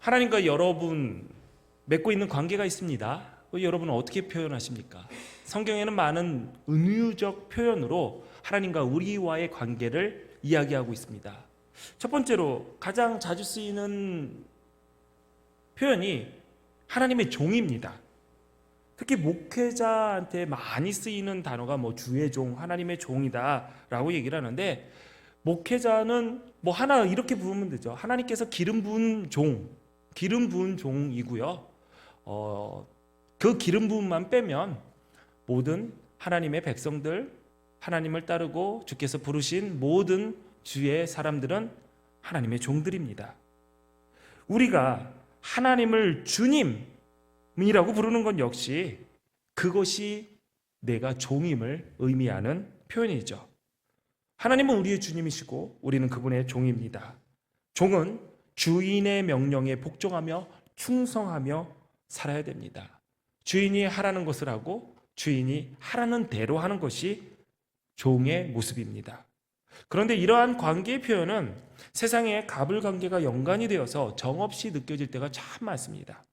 하나님과 여러분 맺고 있는 관계가 있습니다. 여러분은 어떻게 표현하십니까? 성경에는 많은 은유적 표현으로 하나님과 우리와의 관계를 이야기하고 있습니다. 첫 번째로 가장 자주 쓰이는 표현이 하나님의 종입니다. 특히 목회자한테 많이 쓰이는 단어가 주의 종, 하나님의 종이다라고 얘기를 하는데, 목회자는 하나 이렇게 부르면 되죠. 하나님께서 기름 부은 종, 기름 부은 종이고요. 그 기름 부음만 빼면 모든 하나님의 백성들, 하나님을 따르고 주께서 부르신 모든 주의 사람들은 하나님의 종들입니다. 우리가 하나님을 주님이라고 부르는 건 역시 그것이 내가 종임을 의미하는 표현이죠. 하나님은 우리의 주님이시고 우리는 그분의 종입니다. 종은 주인의 명령에 복종하며 충성하며 살아야 됩니다. 주인이 하라는 것을 하고 주인이 하라는 대로 하는 것이 종의 모습입니다. 그런데 이러한 관계의 표현은 세상에 가불관계가 연관이 되어서 정없이 느껴질 때가 참 많습니다.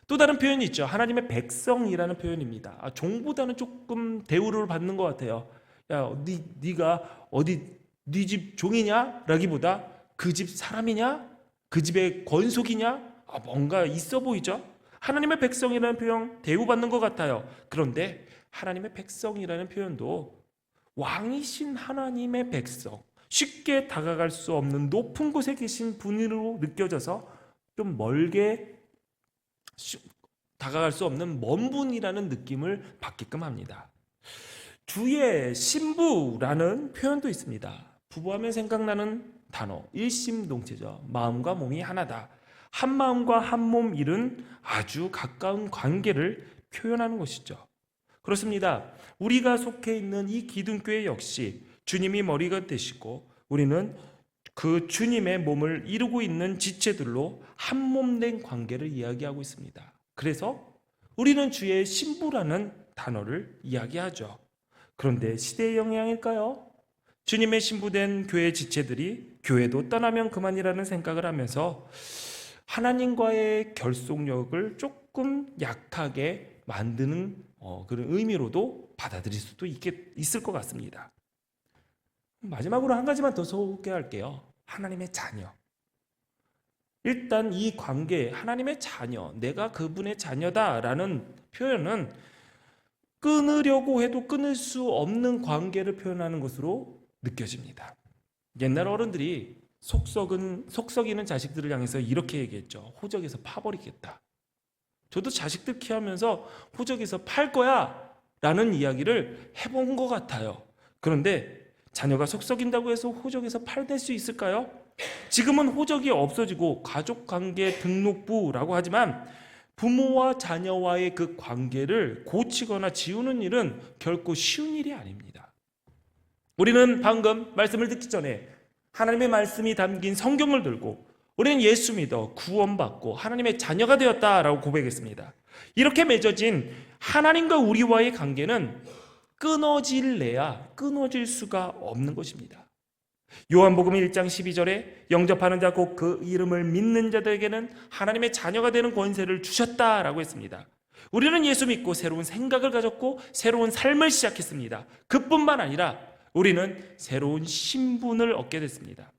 또 다른 표현이 있죠. 하나님의 백성이라는 표현입니다. 종보다는 조금 대우를 받는 것 같아요. 야, 네가 어디 네 집 종이냐? 라기보다 그 집 사람이냐? 그 집의 권속이냐? 뭔가 있어 보이죠? 하나님의 백성이라는 표현 대우받는 것 같아요. 그런데 하나님의 백성이라는 표현도 왕이신 하나님의 백성, 쉽게 다가갈 수 없는 높은 곳에 계신 분으로 느껴져서 좀 멀게 다가갈 수 없는 먼 분이라는 느낌을 받게끔 합니다. 주의 신부라는 표현도 있습니다. 부부하면 생각나는 단어 일심동체죠. 마음과 몸이 하나다. 한 마음과 한 몸 이룬 아주 가까운 관계를 표현하는 것이죠. 그렇습니다. 우리가 속해 있는 이 기둥교회 역시 주님이 머리가 되시고 우리는 그 주님의 몸을 이루고 있는 지체들로 한 몸 된 관계를 이야기하고 있습니다. 그래서 우리는 주의 신부라는 단어를 이야기하죠. 그런데 시대의 영향일까요? 주님의 신부된 교회 지체들이 교회도 떠나면 그만이라는 생각을 하면서 하나님과의 결속력을 조금 약하게 만드는 그런 의미로도 받아들일 수도 있을 것 같습니다. 마지막으로 한 가지만 더 소개할게요. 하나님의 자녀. 일단 이 관계, 하나님의 자녀, 내가 그분의 자녀다라는 표현은 끊으려고 해도 끊을 수 없는 관계를 표현하는 것으로 느껴집니다. 옛날 어른들이 속 썩이는 자식들을 향해서 이렇게 얘기했죠. 호적에서 파버리겠다. 저도 자식들 키우면서 호적에서 팔 거야 라는 이야기를 해본 것 같아요. 그런데 자녀가 속 썩인다고 해서 호적에서 팔낼 수 있을까요? 지금은 호적이 없어지고 가족관계 등록부라고 하지만 부모와 자녀와의 그 관계를 고치거나 지우는 일은 결코 쉬운 일이 아닙니다. 우리는 방금 말씀을 듣기 전에 하나님의 말씀이 담긴 성경을 들고 우리는 예수 믿어 구원받고 하나님의 자녀가 되었다라고 고백했습니다. 이렇게 맺어진 하나님과 우리와의 관계는 끊어질래야 끊어질 수가 없는 것입니다. 요한복음 1장 12절에 영접하는 자 곧 그 이름을 믿는 자들에게는 하나님의 자녀가 되는 권세를 주셨다라고 했습니다. 우리는 예수 믿고 새로운 생각을 가졌고 새로운 삶을 시작했습니다. 그뿐만 아니라 우리는 새로운 신분을 얻게 됐습니다.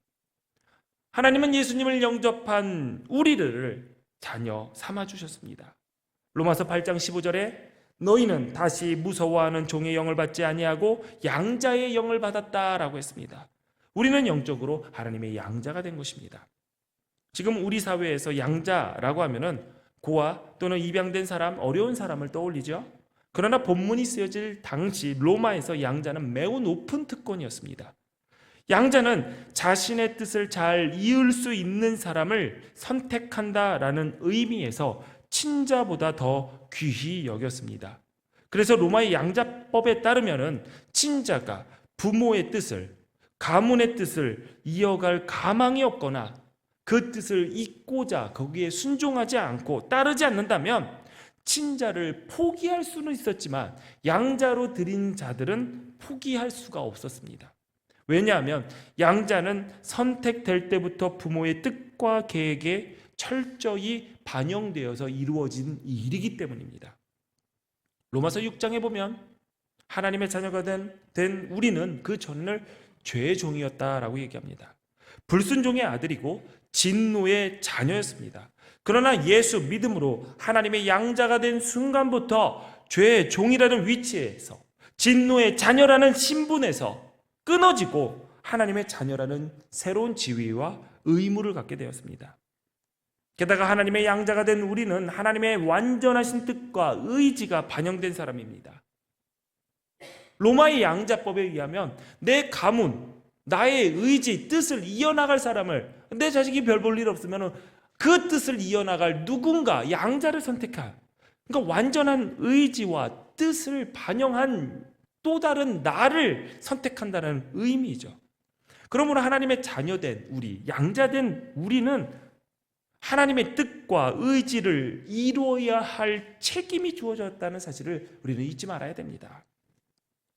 하나님은 예수님을 영접한 우리를 자녀 삼아주셨습니다. 로마서 8장 15절에 너희는 다시 무서워하는 종의 영을 받지 아니하고 양자의 영을 받았다라고 했습니다. 우리는 영적으로 하나님의 양자가 된 것입니다. 지금 우리 사회에서 양자라고 하면은 고아 또는 입양된 사람, 어려운 사람을 떠올리죠. 그러나 본문이 쓰여질 당시 로마에서 양자는 매우 높은 특권이었습니다. 양자는 자신의 뜻을 잘 이을 수 있는 사람을 선택한다라는 의미에서 친자보다 더 귀히 여겼습니다. 그래서 로마의 양자법에 따르면은 친자가 부모의 뜻을, 가문의 뜻을 이어갈 가망이 없거나 그 뜻을 잊고자 거기에 순종하지 않고 따르지 않는다면 친자를 포기할 수는 있었지만 양자로 드린 자들은 포기할 수가 없었습니다. 왜냐하면 양자는 선택될 때부터 부모의 뜻과 계획에 철저히 반영되어서 이루어진 일이기 때문입니다. 로마서 6장에 보면 하나님의 자녀가 된 우리는 그 전을 죄의 종이었다라고 얘기합니다. 불순종의 아들이고 진노의 자녀였습니다. 그러나 예수 믿음으로 하나님의 양자가 된 순간부터 죄의 종이라는 위치에서 진노의 자녀라는 신분에서 끊어지고 하나님의 자녀라는 새로운 지위와 의무를 갖게 되었습니다. 게다가 하나님의 양자가 된 우리는 하나님의 완전하신 뜻과 의지가 반영된 사람입니다. 로마의 양자법에 의하면 내 가문, 나의 의지, 뜻을 이어나갈 사람을, 내 자식이 별 볼 일 없으면 그 뜻을 이어나갈 누군가 양자를 선택한, 그러니까 완전한 의지와 뜻을 반영한 또 다른 나를 선택한다는 의미죠. 그러므로 하나님의 자녀된 우리, 양자된 우리는 하나님의 뜻과 의지를 이루어야 할 책임이 주어졌다는 사실을 우리는 잊지 말아야 됩니다.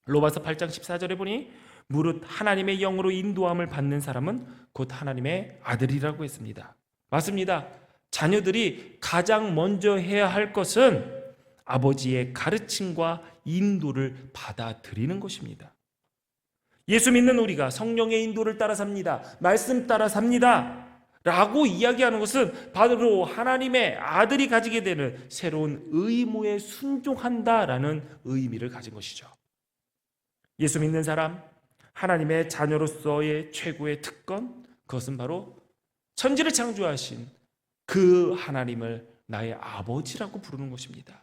로마서 8장 14절에 보니 무릇 하나님의 영으로 인도함을 받는 사람은 곧 하나님의 아들이라고 했습니다. 맞습니다. 자녀들이 가장 먼저 해야 할 것은 아버지의 가르침과 인도를 받아들이는 것입니다. 예수 믿는 우리가 성령의 인도를 따라 삽니다. 말씀 따라 삽니다. 라고 이야기하는 것은 바로 하나님의 아들이 가지게 되는 새로운 의무에 순종한다라는 의미를 가진 것이죠. 예수 믿는 사람, 하나님의 자녀로서의 최고의 특권, 그것은 바로 천지를 창조하신 그 하나님을 나의 아버지라고 부르는 것입니다.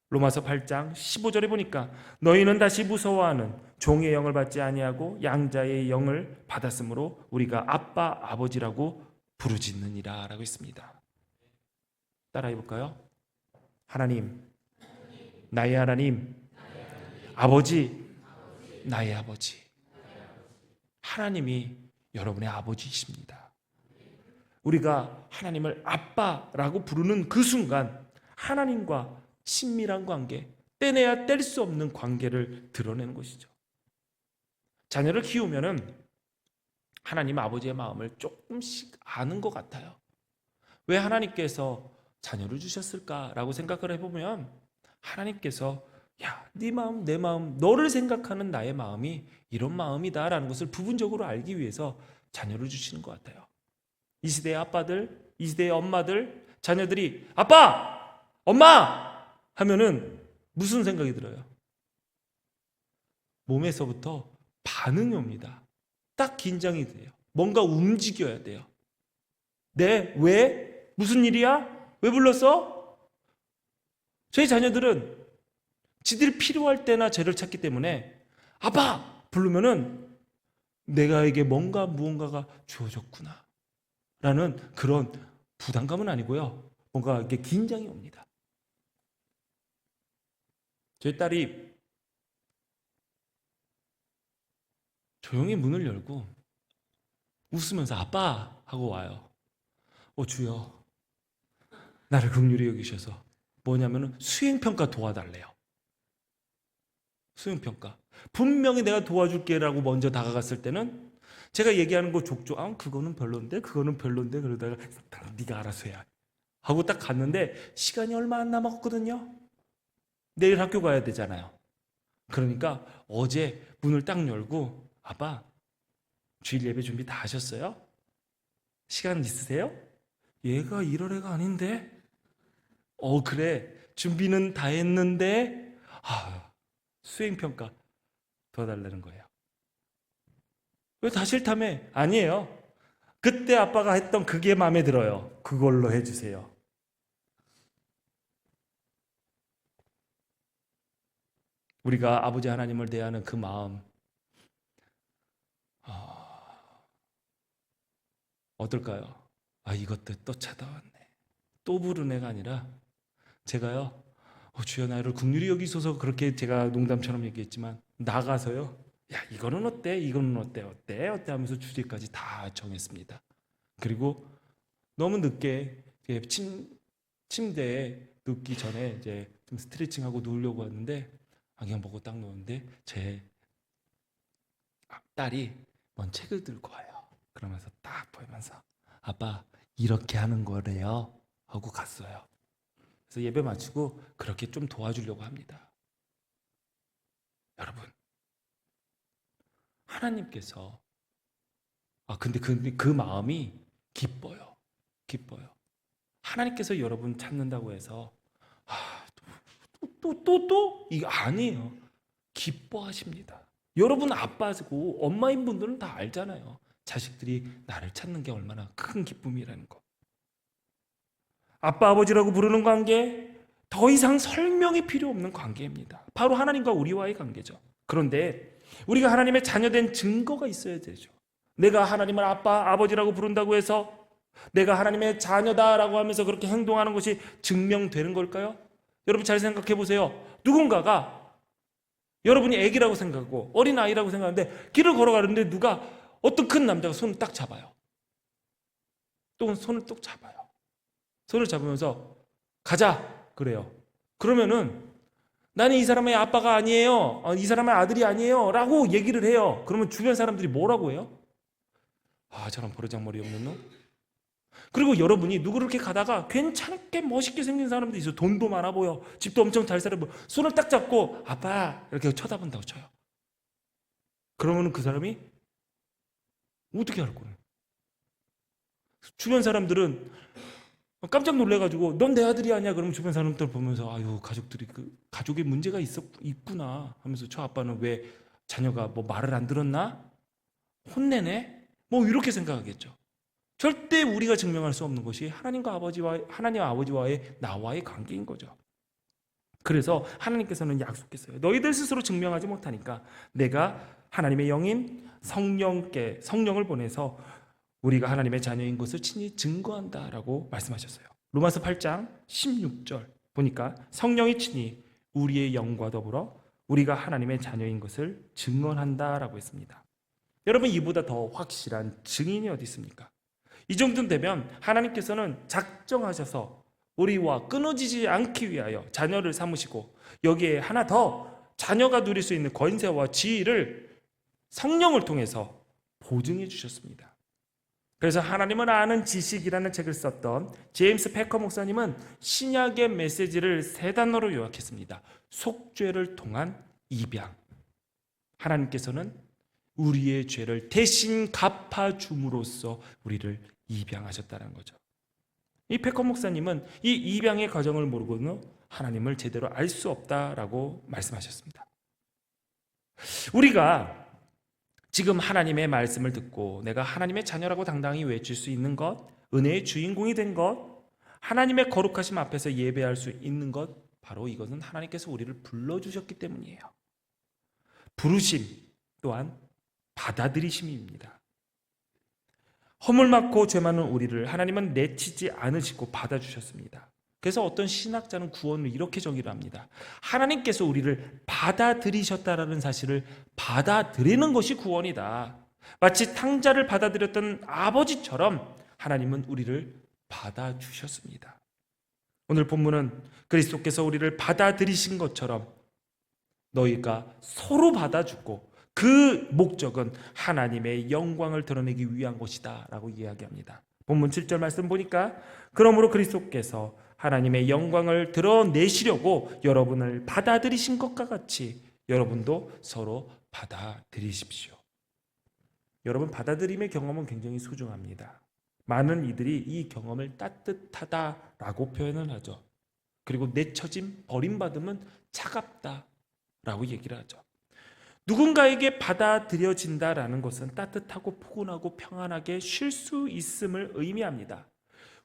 로마서 8장 15절에 보니까 너희는 다시 무서워하는 종의 영을 받지 아니하고 양자의 영을 받았으므로 우리가 아빠 아버지라고 부르짖느니라 라고 했습니다. 따라해 볼까요? 하나님, 나의 하나님, 아버지, 나의 아버지. 하나님이 여러분의 아버지이십니다. 우리가 하나님을 아빠라고 부르는 그 순간 하나님과 친밀한 관계, 떼내야 뗄 수 없는 관계를 드러내는 것이죠. 자녀를 키우면은 하나님 아버지의 마음을 조금씩 아는 것 같아요. 왜 하나님께서 자녀를 주셨을까라고 생각을 해보면 하나님께서 야, 네 마음, 내 마음, 너를 생각하는 나의 마음이 이런 마음이다라는 것을 부분적으로 알기 위해서 자녀를 주시는 것 같아요. 이 시대의 아빠들, 이 시대의 엄마들, 자녀들이 아빠! 엄마! 하면은 무슨 생각이 들어요? 몸에서부터 반응이 옵니다. 딱 긴장이 돼요. 뭔가 움직여야 돼요. 네? 왜? 무슨 일이야? 왜 불렀어? 저희 자녀들은 지들이 필요할 때나 저를 찾기 때문에 아빠! 부르면은 내가에게 무언가가 주어졌구나 라는 그런 부담감은 아니고요. 뭔가 이렇게 긴장이 옵니다. 저희 딸이 조용히 문을 열고 웃으면서 아빠 하고 와요. 주여, 나를 긍휼히 여기셔서 뭐냐면은 수행평가 도와달래요. 수행평가. 분명히 내가 도와줄게라고 먼저 다가갔을 때는 제가 얘기하는 거 족족, 그거는 별론데 그러다가 네가 알아서 해야 하고 딱 갔는데 시간이 얼마 안 남았거든요. 내일 학교 가야 되잖아요. 그러니까 어제 문을 딱 열고 아빠, 주일 예배 준비 다 하셨어요? 시간 있으세요? 얘가 이럴 애가 아닌데? 그래. 준비는 다 했는데 수행평가 더 달라는 거예요. 왜 다 싫다며? 아니에요. 그때 아빠가 했던 그게 마음에 들어요. 그걸로 해주세요. 우리가 아버지 하나님을 대하는 그 마음 어떨까요? 이것도 또 찾아왔네. 또 부른 애가 아니라 제가요, 주여 나를 긍휼히 여기소서 그렇게 제가 농담처럼 얘기했지만 나가서요, 야 이거는 어때? 이거는 어때 하면서 주제까지 다 정했습니다. 그리고 너무 늦게 침대에 눕기 전에 이제 좀 스트레칭하고 누우려고 하는데 안경 보고 딱 누웠는데 제 딸이 뭔 책을 들고 와요. 그러면서 딱 보면서 아빠 이렇게 하는 거래요 하고 갔어요. 그래서 예배 마치고 그렇게 좀 도와주려고 합니다. 여러분, 하나님께서 근데 그 마음이 기뻐요. 기뻐요. 하나님께서 여러분 찾는다고 해서 또 이거 아니에요. 기뻐하십니다. 여러분 아빠고 엄마인 분들은 다 알잖아요. 자식들이 나를 찾는 게 얼마나 큰 기쁨이라는 거. 아빠 아버지라고 부르는 관계, 더 이상 설명이 필요 없는 관계입니다. 바로 하나님과 우리와의 관계죠. 그런데 우리가 하나님의 자녀된 증거가 있어야 되죠. 내가 하나님을 아빠 아버지라고 부른다고 해서 내가 하나님의 자녀다라고 하면서 그렇게 행동하는 것이 증명되는 걸까요? 여러분 잘 생각해 보세요. 누군가가 여러분이 애기라고 생각하고 어린아이라고 생각하는데 길을 걸어가는데 누가 어떤 큰 남자가 손을 딱 잡아요. 또 손을 딱 잡아요. 손을 잡으면서 가자 그래요. 그러면은 나는 이 사람의 아빠가 아니에요. 이 사람의 아들이 아니에요. 라고 얘기를 해요. 그러면 주변 사람들이 뭐라고 해요? 저런 버르장머리 없는 놈. 그리고 여러분이 누구를 이렇게 가다가 괜찮게 멋있게 생긴 사람도 있어요. 돈도 많아 보여. 집도 엄청 잘 살아 보여. 손을 딱 잡고 아빠 이렇게 쳐다본다고 쳐요. 그러면 그 사람이 어떻게 할 거예요? 주변 사람들은 깜짝 놀래가지고 넌 내 아들이 아니야. 그러면 주변 사람들 보면서 가족들이 가족에 문제가 있구나 하면서 저 아빠는 왜 자녀가 뭐 말을 안 들었나? 혼내네? 뭐 이렇게 생각하겠죠. 절대 우리가 증명할 수 없는 것이 하나님 아버지와의 나와의 관계인 거죠. 그래서 하나님께서는 약속했어요. 너희들 스스로 증명하지 못하니까 내가 하나님의 영인 성령을 보내서 우리가 하나님의 자녀인 것을 친히 증거한다라고 말씀하셨어요. 로마서 8장 16절 보니까 성령이 친히 우리의 영과 더불어 우리가 하나님의 자녀인 것을 증언한다라고 했습니다. 여러분 이보다 더 확실한 증인이 어디 있습니까? 이 정도 되면 하나님께서는 작정하셔서 우리와 끊어지지 않기 위하여 자녀를 삼으시고 여기에 하나 더 자녀가 누릴 수 있는 권세와 지위를 성령을 통해서 보증해 주셨습니다. 그래서 하나님을 아는 지식이라는 책을 썼던 제임스 패커 목사님은 신약의 메시지를 세 단어로 요약했습니다. 속죄를 통한 입양. 하나님께서는 우리의 죄를 대신 갚아줌으로써 우리를 입양하셨다는 거죠. 이 패커 목사님은 이 입양의 과정을 모르고는 하나님을 제대로 알 수 없다라고 말씀하셨습니다. 우리가 지금 하나님의 말씀을 듣고 내가 하나님의 자녀라고 당당히 외칠 수 있는 것, 은혜의 주인공이 된 것, 하나님의 거룩하심 앞에서 예배할 수 있는 것, 바로 이것은 하나님께서 우리를 불러주셨기 때문이에요. 부르심 또한 받아들이심입니다. 허물 많고 죄 많은 우리를 하나님은 내치지 않으시고 받아주셨습니다. 그래서 어떤 신학자는 구원을 이렇게 정의를 합니다. 하나님께서 우리를 받아들이셨다라는 사실을 받아들이는 것이 구원이다. 마치 탕자를 받아들였던 아버지처럼 하나님은 우리를 받아주셨습니다. 오늘 본문은 그리스도께서 우리를 받아들이신 것처럼 너희가 서로 받아주고 그 목적은 하나님의 영광을 드러내기 위한 것이다 라고 이야기합니다. 본문 7절 말씀 보니까 그러므로 그리스도께서 하나님의 영광을 드러내시려고 여러분을 받아들이신 것과 같이 여러분도 서로 받아들이십시오. 여러분 받아들임의 경험은 굉장히 소중합니다. 많은 이들이 이 경험을 따뜻하다라고 표현을 하죠. 그리고 내쳐짐, 버림받음은 차갑다라고 얘기를 하죠. 누군가에게 받아들여진다라는 것은 따뜻하고 포근하고 평안하게 쉴 수 있음을 의미합니다.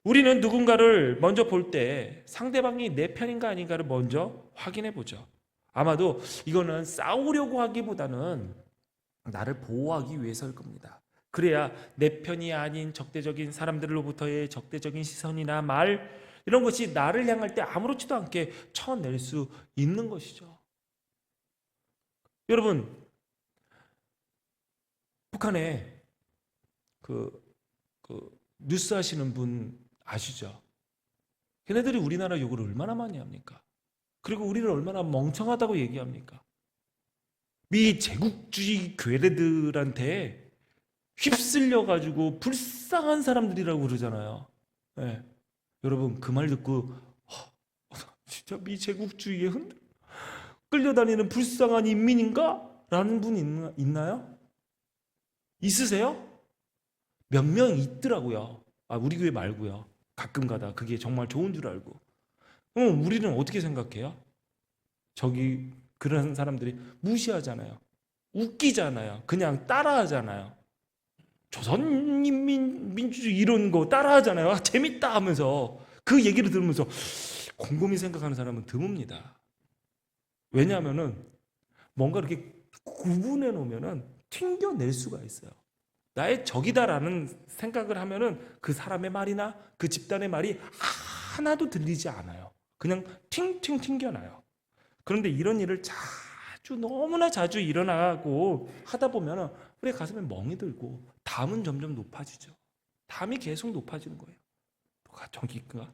우리는 누군가를 먼저 볼 때 상대방이 내 편인가 아닌가를 먼저 확인해 보죠. 아마도 이거는 싸우려고 하기보다는 나를 보호하기 위해서일 겁니다. 그래야 내 편이 아닌 적대적인 사람들로부터의 적대적인 시선이나 말 이런 것이 나를 향할 때 아무렇지도 않게 쳐낼 수 있는 것이죠. 여러분, 북한에 그 뉴스 하시는 분 아시죠? 걔네들이 우리나라 욕을 얼마나 많이 합니까? 그리고 우리를 얼마나 멍청하다고 얘기합니까? 미 제국주의 괴뢰들한테 휩쓸려가지고 불쌍한 사람들이라고 그러잖아요. 예. 여러분 그 말 듣고 진짜 미제국주의에 끌려다니는 불쌍한 인민인가? 라는 분 있나요? 있으세요? 몇 명 있더라고요. 우리 교회 말고요. 가끔 가다 그게 정말 좋은 줄 알고. 그럼 우리는 어떻게 생각해요? 저기 그런 사람들이 무시하잖아요. 웃기잖아요. 그냥 따라하잖아요. 조선인민주주의 이런 거 따라하잖아요. 재밌다 하면서 그 얘기를 들으면서 곰곰이 생각하는 사람은 드뭅니다. 왜냐하면은 뭔가 이렇게 구분해 놓으면은 튕겨낼 수가 있어요. 나의 적이다라는 생각을 하면은 그 사람의 말이나 그 집단의 말이 하나도 들리지 않아요. 그냥 팅팅 튕겨나요. 그런데 이런 일을 너무나 자주 일어나고 하다 보면은 우리 가슴에 멍이 들고 담은 점점 높아지죠. 담이 계속 높아지는 거예요. 누가 저기인가?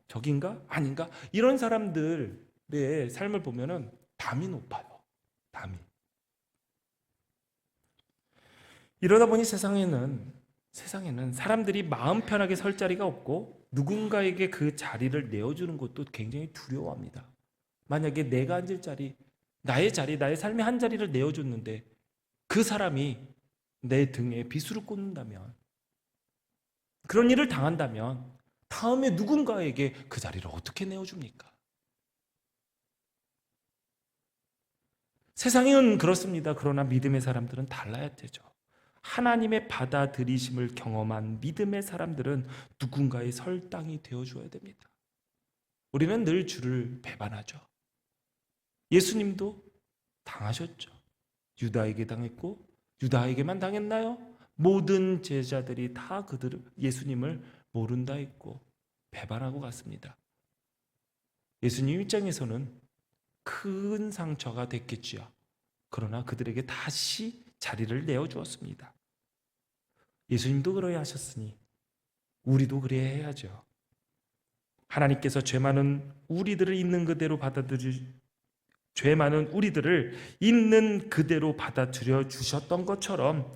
저긴가? 아닌가? 이런 사람들의 삶을 보면은 담이 높아요. 담이. 이러다 보니 세상에는 사람들이 마음 편하게 설 자리가 없고 누군가에게 그 자리를 내어주는 것도 굉장히 두려워합니다. 만약에 내가 앉을 자리, 나의 삶의 한 자리를 내어줬는데 그 사람이 내 등에 비수를 꽂는다면, 그런 일을 당한다면 다음에 누군가에게 그 자리를 어떻게 내어줍니까? 세상은 그렇습니다. 그러나 믿음의 사람들은 달라야 되죠. 하나님의 받아들이심을 경험한 믿음의 사람들은 누군가의 설당이 되어줘야 됩니다. 우리는 늘 주를 배반하죠. 예수님도 당하셨죠. 유다에게 당했고 유다에게만 당했나요? 모든 제자들이 다 예수님을 모른다 했고 배반하고 갔습니다. 예수님 입장에서는 큰 상처가 됐겠지요. 그러나 그들에게 다시 자리를 내어주었습니다. 예수님도 그러야 하셨으니 우리도 그래야 해야죠. 하나님께서 죄 많은 우리들을 있는 그대로 받아들여 주셨던 것처럼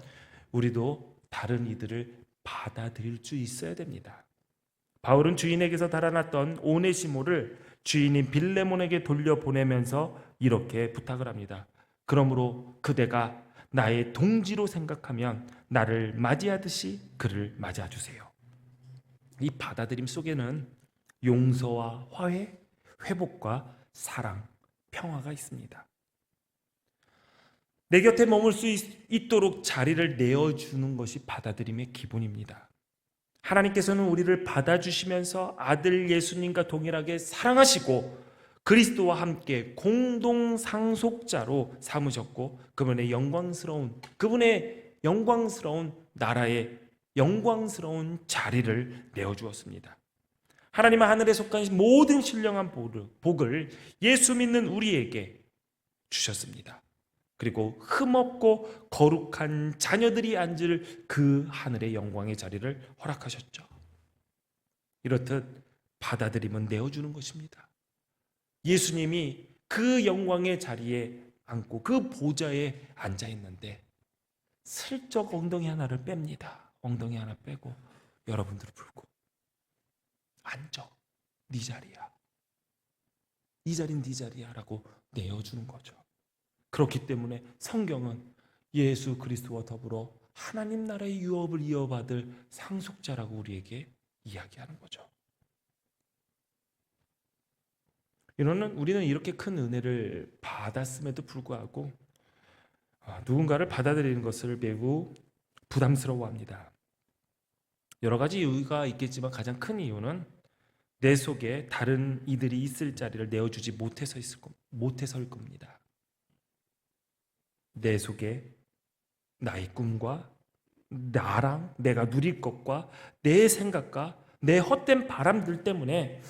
우리도 다른 이들을 받아들일 수 있어야 됩니다. 바울은 주인에게서 달아났던 오네시모를 주인인 빌레몬에게 돌려보내면서 이렇게 부탁을 합니다. 그러므로 그대가 나의 동지로 생각하면 나를 맞이하듯이 그를 맞아주세요. 이 받아들임 속에는 용서와 화해, 회복과 사랑, 평화가 있습니다. 내 곁에 머물 수 있도록 자리를 내어주는 것이 받아들임의 기본입니다. 하나님께서는 우리를 받아주시면서 아들 예수님과 동일하게 사랑하시고 그리스도와 함께 공동 상속자로 삼으셨고 그분의 영광스러운 나라의 영광스러운 자리를 내어주었습니다. 하나님은 하늘에 속한 모든 신령한 복을 예수 믿는 우리에게 주셨습니다. 그리고 흠없고 거룩한 자녀들이 앉을 그 하늘의 영광의 자리를 허락하셨죠. 이렇듯 받아들임은 내어주는 것입니다. 예수님이 그 영광의 자리에 앉고 그 보좌에 앉아 있는데 슬쩍 엉덩이 하나를 뺍니다. 엉덩이 하나 빼고 여러분들을 불고 앉아. 네 자리야. 이 자리는 네 자리야 라고 내어주는 거죠. 그렇기 때문에 성경은 예수 그리스도와 더불어 하나님 나라의 유업을 이어받을 상속자라고 우리에게 이야기하는 거죠. 우리는 이렇게 큰 은혜를 받았음에도 불구하고 누군가를 받아들이는 것을 매우 부담스러워합니다. 여러 가지 이유가 있겠지만 가장 큰 이유는 내 속에 다른 이들이 있을 자리를 내어주지 못해서일 겁니다. 내 속에 나의 꿈과 나랑 내가 누릴 것과 내 생각과 내 헛된 바람들 때문에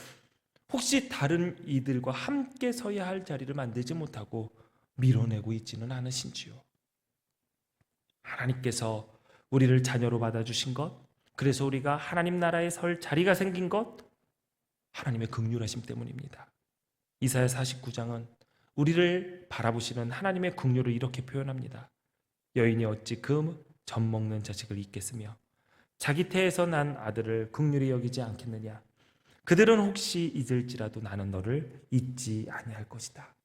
혹시 다른 이들과 함께 서야 할 자리를 만들지 못하고 밀어내고 있지는 않으신지요? 하나님께서 우리를 자녀로 받아주신 것, 그래서 우리가 하나님 나라에 설 자리가 생긴 것, 하나님의 긍휼하심 때문입니다. 이사야 49장은 우리를 바라보시는 하나님의 긍휼을 이렇게 표현합니다. 여인이 어찌 그 젖 먹는 자식을 잊겠으며 자기 태에서 난 아들을 긍휼히 여기지 않겠느냐? 그들은 혹시 잊을지라도 나는 너를 잊지 아니할 것이다.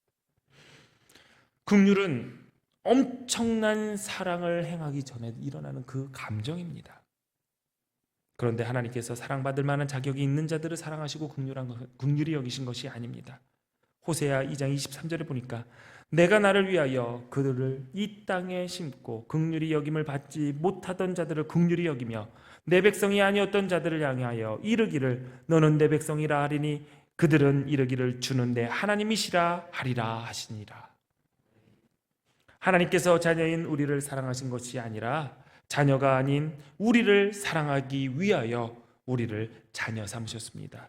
긍휼은 엄청난 사랑을 행하기 전에 일어나는 그 감정입니다. 그런데 하나님께서 사랑받을 만한 자격이 있는 자들을 사랑하시고 긍휼히 여기신 것이 아닙니다. 호세아 2장 23절에 보니까 내가 나를 위하여 그들을 이 땅에 심고 긍휼히 여김을 받지 못하던 자들을 긍휼히 여기며 내 백성이 아니었던 자들을 향하여 이르기를 너는 내 백성이라 하리니 그들은 이르기를 주는 내 하나님이시라 하리라 하시니라. 하나님께서 자녀인 우리를 사랑하신 것이 아니라 자녀가 아닌 우리를 사랑하기 위하여 우리를 자녀 삼으셨습니다.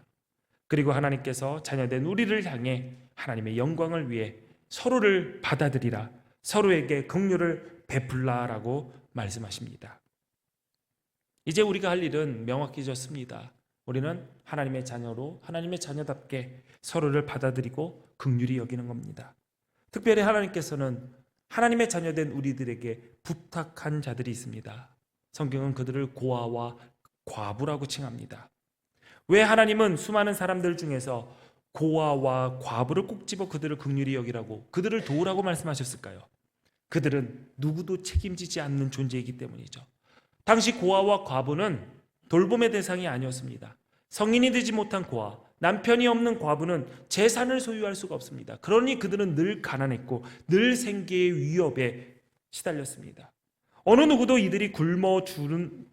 그리고 하나님께서 자녀된 우리를 향해 하나님의 영광을 위해 서로를 받아들이라, 서로에게 긍휼을 베풀라라고 말씀하십니다. 이제 우리가 할 일은 명확해졌습니다. 우리는 하나님의 자녀로 하나님의 자녀답게 서로를 받아들이고 긍휼히 여기는 겁니다. 특별히 하나님께서는 하나님의 자녀된 우리들에게 부탁한 자들이 있습니다. 성경은 그들을 고아와 과부라고 칭합니다. 왜 하나님은 수많은 사람들 중에서 고아와 과부를 꼭 집어 그들을 긍휼히 여기라고, 그들을 도우라고 말씀하셨을까요? 그들은 누구도 책임지지 않는 존재이기 때문이죠. 당시 고아와 과부는 돌봄의 대상이 아니었습니다. 성인이 되지 못한 고아, 남편이 없는 과부는 재산을 소유할 수가 없습니다. 그러니 그들은 늘 가난했고 늘 생계의 위협에 시달렸습니다. 어느 누구도 이들이 굶주린다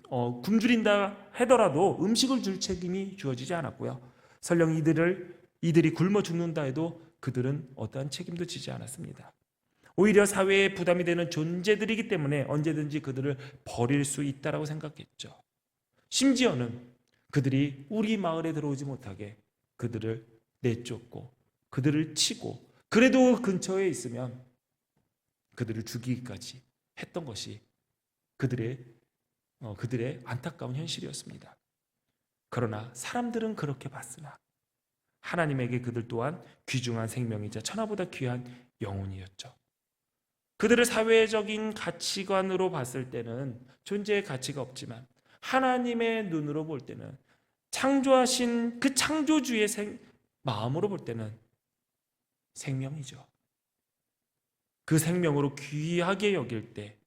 하더라도 음식을 줄 책임이 주어지지 않았고요. 설령 이들이 굶어 죽는다 해도 그들은 어떠한 책임도 지지 않았습니다. 오히려 사회에 부담이 되는 존재들이기 때문에 언제든지 그들을 버릴 수 있다라고 생각했죠. 심지어는 그들이 우리 마을에 들어오지 못하게 그들을 내쫓고 그들을 치고 그래도 근처에 있으면 그들을 죽이기까지 했던 것이 그들의 안타까운 현실이었습니다. 그러나 사람들은 그렇게 봤으나 하나님에게 그들 또한 귀중한 생명이자 천하보다 귀한 영혼이었죠. 그들을 사회적인 가치관으로 봤을 때는 존재의 가치가 없지만 하나님의 눈으로 볼 때는 창조하신 그 창조주의 마음으로 볼 때는 생명이죠. 그 생명으로 귀하게 여길 때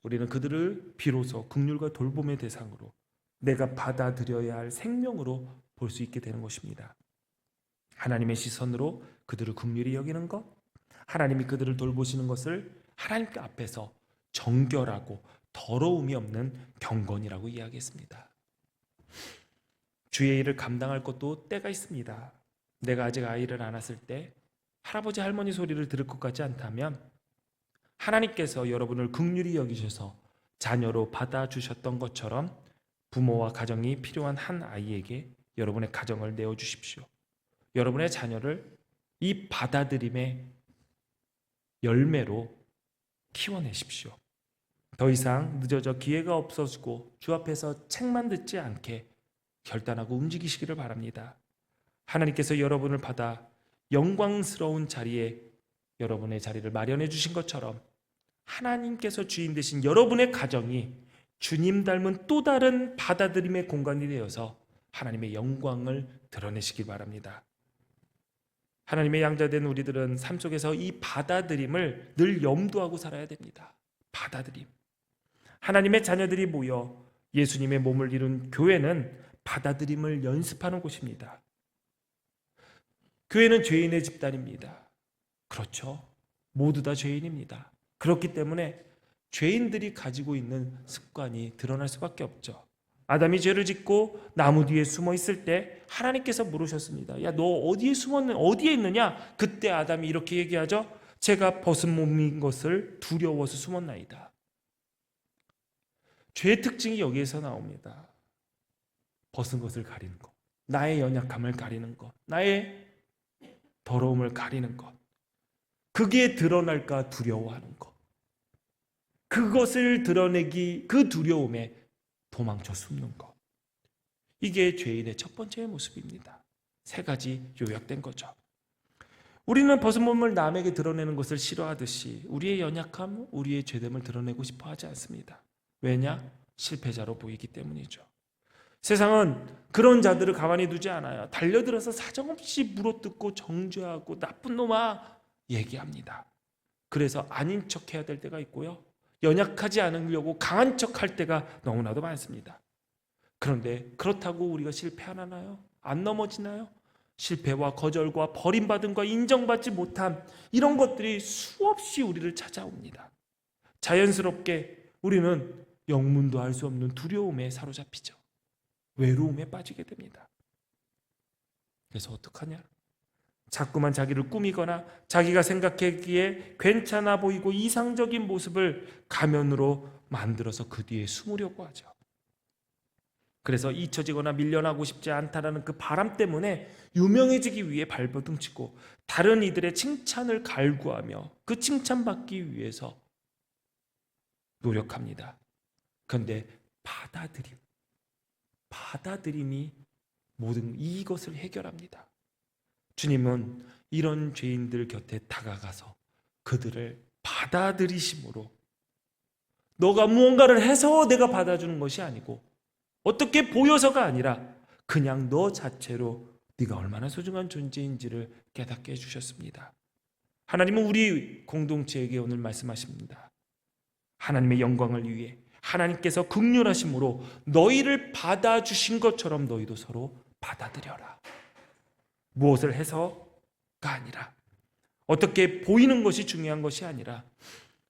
우리는 그들을 비로소 긍휼과 돌봄의 대상으로 내가 받아들여야 할 생명으로 볼 수 있게 되는 것입니다. 하나님의 시선으로 그들을 긍휼히 여기는 것, 하나님이 그들을 돌보시는 것을 하나님 앞에서 정결하고 더러움이 없는 경건이라고 이야기했습니다. 주의 일을 감당할 것도 때가 있습니다. 내가 아직 아이를 안 낳았을 때 할아버지 할머니 소리를 들을 것 같지 않다면 하나님께서 여러분을 긍휼히 여기셔서 자녀로 받아주셨던 것처럼 부모와 가정이 필요한 한 아이에게 여러분의 가정을 내어주십시오. 여러분의 자녀를 이 받아들임의 열매로 키워내십시오. 더 이상 늦어져 기회가 없어지고 주 앞에서 책만 듣지 않게 결단하고 움직이시기를 바랍니다. 하나님께서 여러분을 받아 영광스러운 자리에 여러분의 자리를 마련해 주신 것처럼 하나님께서 주인 되신 여러분의 가정이 주님 닮은 또 다른 받아들임의 공간이 되어서 하나님의 영광을 드러내시기 바랍니다. 하나님의 양자된 우리들은 삶 속에서 이 받아들임을 늘 염두하고 살아야 됩니다. 받아들임. 하나님의 자녀들이 모여 예수님의 몸을 이룬 교회는 받아들임을 연습하는 곳입니다. 교회는 죄인의 집단입니다. 그렇죠. 모두 다 죄인입니다. 그렇기 때문에 죄인들이 가지고 있는 습관이 드러날 수밖에 없죠. 아담이 죄를 짓고 나무 뒤에 숨어 있을 때 하나님께서 물으셨습니다. 야, 너 어디에 있느냐? 그때 아담이 이렇게 얘기하죠. 제가 벗은 몸인 것을 두려워서 숨었나이다. 죄의 특징이 여기에서 나옵니다. 벗은 것을 가리는 것, 나의 연약함을 가리는 것, 나의 더러움을 가리는 것, 그게 드러날까 두려워하는 것, 그것을 드러내기 그 두려움에 도망쳐 숨는 것, 이게 죄인의 첫 번째 모습입니다. 세 가지 요약된 거죠. 우리는 벗은 몸을 남에게 드러내는 것을 싫어하듯이 우리의 연약함, 우리의 죄됨을 드러내고 싶어 하지 않습니다. 왜냐? 실패자로 보이기 때문이죠. 세상은 그런 자들을 가만히 두지 않아요. 달려들어서 사정없이 물어뜯고 정죄하고 나쁜 놈아 얘기합니다. 그래서 아닌 척해야 될 때가 있고요. 연약하지 않으려고 강한 척할 때가 너무나도 많습니다. 그런데 그렇다고 우리가 실패하나요? 안 넘어지나요? 실패와 거절과 버림받음과 인정받지 못함, 이런 것들이 수없이 우리를 찾아옵니다. 자연스럽게 우리는 영문도 알 수 없는 두려움에 사로잡히죠. 외로움에 빠지게 됩니다. 그래서 어떡하냐? 자꾸만 자기를 꾸미거나 자기가 생각하기에 괜찮아 보이고 이상적인 모습을 가면으로 만들어서 그 뒤에 숨으려고 하죠. 그래서 잊혀지거나 밀려나고 싶지 않다라는 그 바람 때문에 유명해지기 위해 발버둥치고 다른 이들의 칭찬을 갈구하며 그 칭찬받기 위해서 노력합니다. 그런데 받아들임이 모든 이것을 해결합니다. 주님은 이런 죄인들 곁에 다가가서 그들을 받아들이심으로, 너가 무언가를 해서 내가 받아주는 것이 아니고 어떻게 보여서가 아니라 그냥 너 자체로 네가 얼마나 소중한 존재인지를 깨닫게 해주셨습니다. 하나님은 우리 공동체에게 오늘 말씀하십니다. 하나님의 영광을 위해 하나님께서 긍휼하심으로 너희를 받아주신 것처럼 너희도 서로 받아들여라. 무엇을 해서가 아니라, 어떻게 보이는 것이 중요한 것이 아니라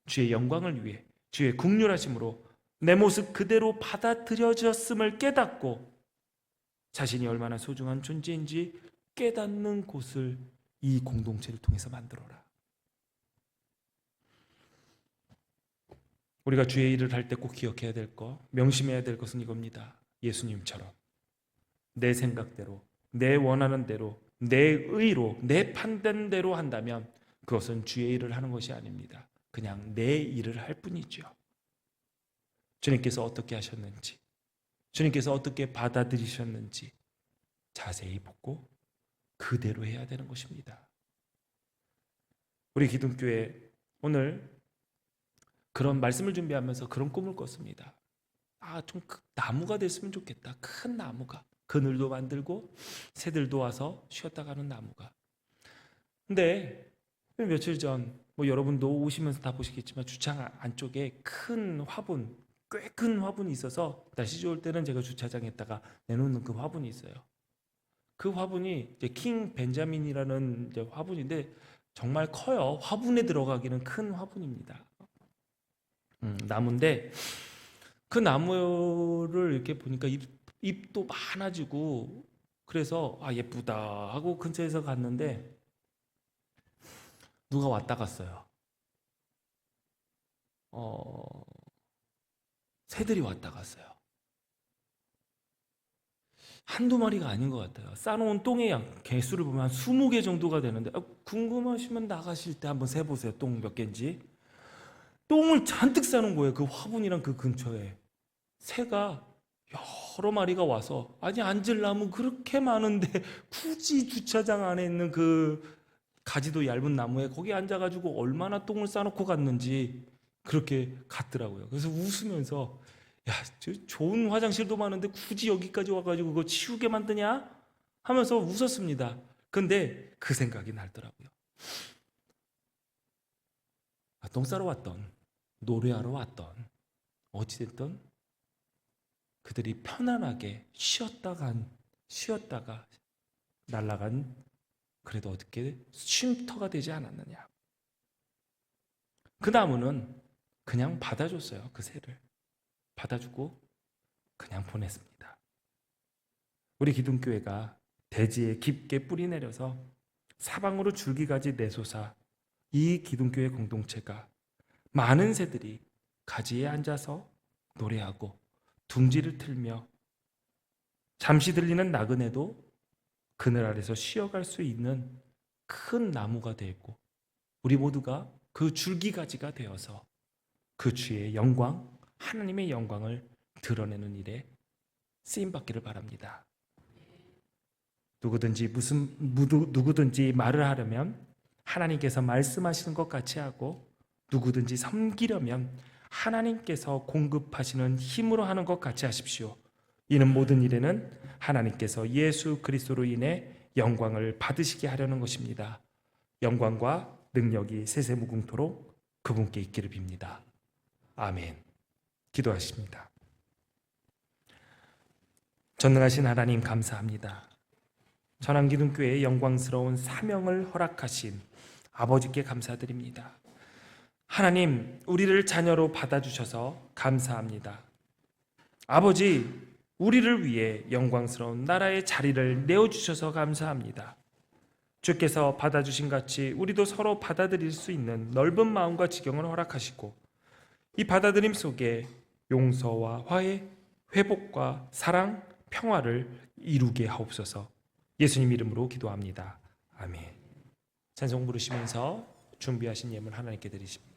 주의 영광을 위해 주의 긍휼하심으로 내 모습 그대로 받아들여졌음을 깨닫고 자신이 얼마나 소중한 존재인지 깨닫는 곳을 이 공동체를 통해서 만들어라. 우리가 주의 일을 할 때 꼭 기억해야 될 것, 명심해야 될 것은 이겁니다. 예수님처럼 내 생각대로, 내 원하는 대로, 내 의로, 내 판단대로 한다면 그것은 주의 일을 하는 것이 아닙니다. 그냥 내 일을 할 뿐이죠. 주님께서 어떻게 하셨는지, 주님께서 어떻게 받아들이셨는지 자세히 보고 그대로 해야 되는 것입니다. 우리 기둥교회 오늘 그런 말씀을 준비하면서 그런 꿈을 꿨습니다. 좀 나무가 됐으면 좋겠다. 큰 나무가. 그늘도 만들고 새들도 와서 쉬었다 가는 나무가. 근데 며칠 전 여러분도 오시면서 다 보시겠지만 주차장 안쪽에 큰 화분, 꽤 큰 화분이 있어서 날씨 좋을 때는 제가 주차장에다가 내놓는 그 화분이 있어요. 그 화분이 이제 킹 벤자민이라는 이제 화분인데 정말 커요. 화분에 들어가기는 큰 화분입니다. 나무인데 그 나무를 이렇게 보니까 잎도 많아지고 그래서 예쁘다 하고 근처에서 갔는데 누가 왔다 갔어요. 새들이 왔다 갔어요. 한두 마리가 아닌 것 같아요. 싸놓은 똥의 개수를 보면 한 20개 정도가 되는데 궁금하시면 나가실 때 한번 세보세요. 똥 몇 개인지. 똥을 잔뜩 싸놓은 거예요. 그 화분이랑 그 근처에. 새가 여러 마리가 와서 앉을 나무 그렇게 많은데 굳이 주차장 안에 있는 그 가지도 얇은 나무에 거기 앉아가지고 얼마나 똥을 싸놓고 갔는지 그렇게 갔더라고요. 그래서 웃으면서 저 좋은 화장실도 많은데 굳이 여기까지 와가지고 그거 치우게 만드냐? 하면서 웃었습니다. 근데 그 생각이 나더라고요. 똥 싸러 왔던, 노래하러 왔던, 어찌됐든 그들이 편안하게 쉬었다가 날아간 그래도 어떻게 쉼터가 되지 않았느냐. 그 나무는 그냥 받아줬어요. 그 새를 받아주고 그냥 보냈습니다. 우리 기둥교회가 대지에 깊게 뿌리 내려서 사방으로 줄기가지 내솟아 이 기둥교회 공동체가 많은 새들이 가지에 앉아서 노래하고 둥지를 틀며 잠시 들리는 나그네도 그늘 아래서 쉬어갈 수 있는 큰 나무가 되고 우리 모두가 그 줄기가지가 되어서 그 주의 영광, 하나님의 영광을 드러내는 일에 쓰임받기를 바랍니다. 누구든지 말을 하려면 하나님께서 말씀하시는 것 같이 하고 누구든지 섬기려면 하나님께서 공급하시는 힘으로 하는 것 같이 하십시오. 이는 모든 일에는 하나님께서 예수 그리스도로 인해 영광을 받으시게 하려는 것입니다. 영광과 능력이 세세무궁토록 그분께 있기를 빕니다. 아멘. 기도하십니다. 전능하신 하나님 감사합니다. 전환기둥교회의 영광스러운 사명을 허락하신 아버지께 감사드립니다. 하나님, 우리를 자녀로 받아주셔서 감사합니다. 아버지, 우리를 위해 영광스러운 나라의 자리를 내어주셔서 감사합니다. 주께서 받아주신 같이 우리도 서로 받아들일 수 있는 넓은 마음과 지경을 허락하시고 이 받아들임 속에 용서와 화해, 회복과 사랑, 평화를 이루게 하옵소서. 예수님 이름으로 기도합니다. 아멘. 찬송 부르시면서 준비하신 예물 하나님께 드리십니다.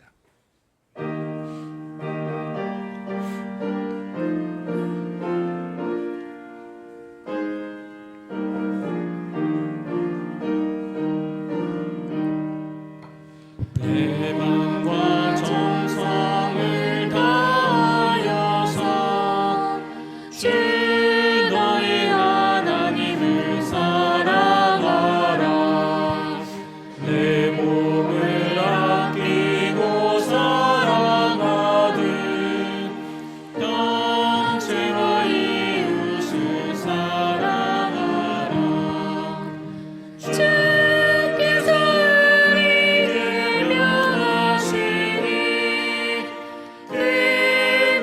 내 마음과 정성을 다하여서 주 너의 하나님을 사랑하라. 내 몸을 아끼고 사랑하듯 형제와 이웃을 사랑하라. 주께서 우리에게 명하시니 그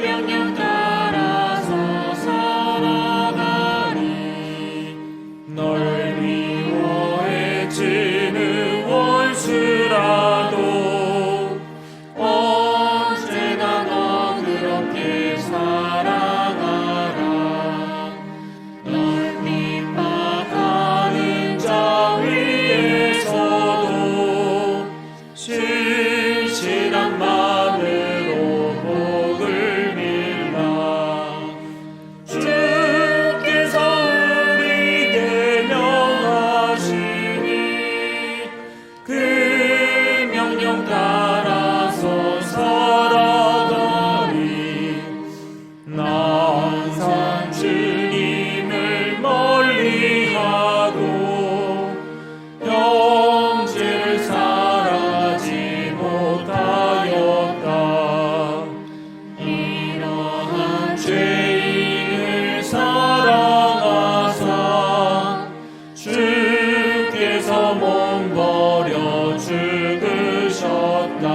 명령 따라서 살아가니 널 미워해지는 원수라도 언제나 너 그렇게 사랑하라. 널 핍박하는 자 위에서도 신실한 마음으로 복을 빌라. 주께서 우리에게 명하시니 그 명령 따라서 살아가니 나 항상 주님을 멀리하고 형제를 사랑하지 못하였다. 이러한 죄인을 사랑하사 주께서 몸 버려 죽으셨다.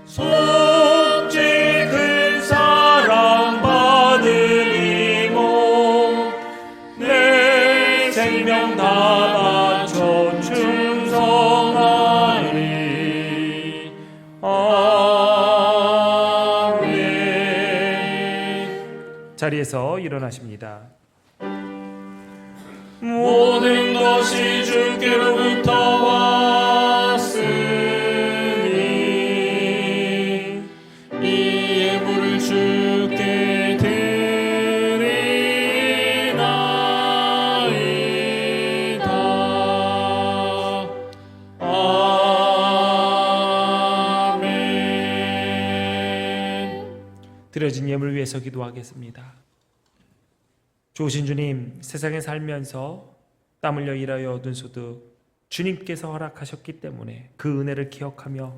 속죄 큰 사랑 받은 이 몸 내 생명 다 바쳐 충성하리. 아멘. 자리에서 일어나십니다. 모든 것이 주께로부터 왔으니 이 예물을 주께 드리나이다. 아멘. 드려진 예물 위해서 기도하겠습니다. 좋으신 주님, 세상에 살면서 땀 흘려 일하여 얻은 소득 주님께서 허락하셨기 때문에 그 은혜를 기억하며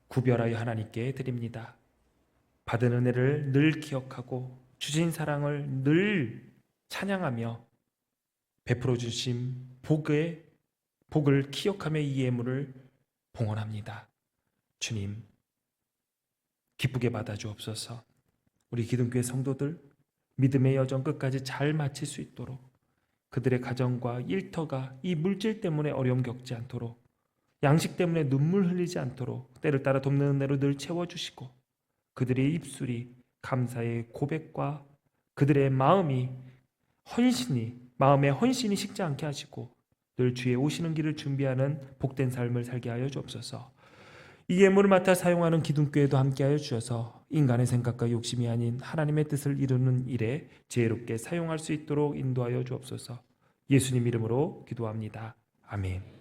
구별하여 하나님께 드립니다. 받은 은혜를 늘 기억하고 주신 사랑을 늘 찬양하며 베풀어 주신 복을 기억하며 이 예물을 봉헌합니다. 주님, 기쁘게 받아 주옵소서. 우리 기둥교회 성도들 믿음의 여정 끝까지 잘 마칠 수 있도록, 그들의 가정과 일터가 이 물질 때문에 어려움 겪지 않도록, 양식 때문에 눈물 흘리지 않도록 때를 따라 돕는 은혜로 늘 채워주시고, 그들의 입술이 감사의 고백과 그들의 마음의 헌신이 식지 않게 하시고 늘 주의 오시는 길을 준비하는 복된 삶을 살게 하여 주옵소서. 이 예물을 맡아 사용하는 기둥교회도 함께하여 주셔서 인간의 생각과 욕심이 아닌 하나님의 뜻을 이루는 일에 지혜롭게 사용할 수 있도록 인도하여 주옵소서. 예수님 이름으로 기도합니다. 아멘.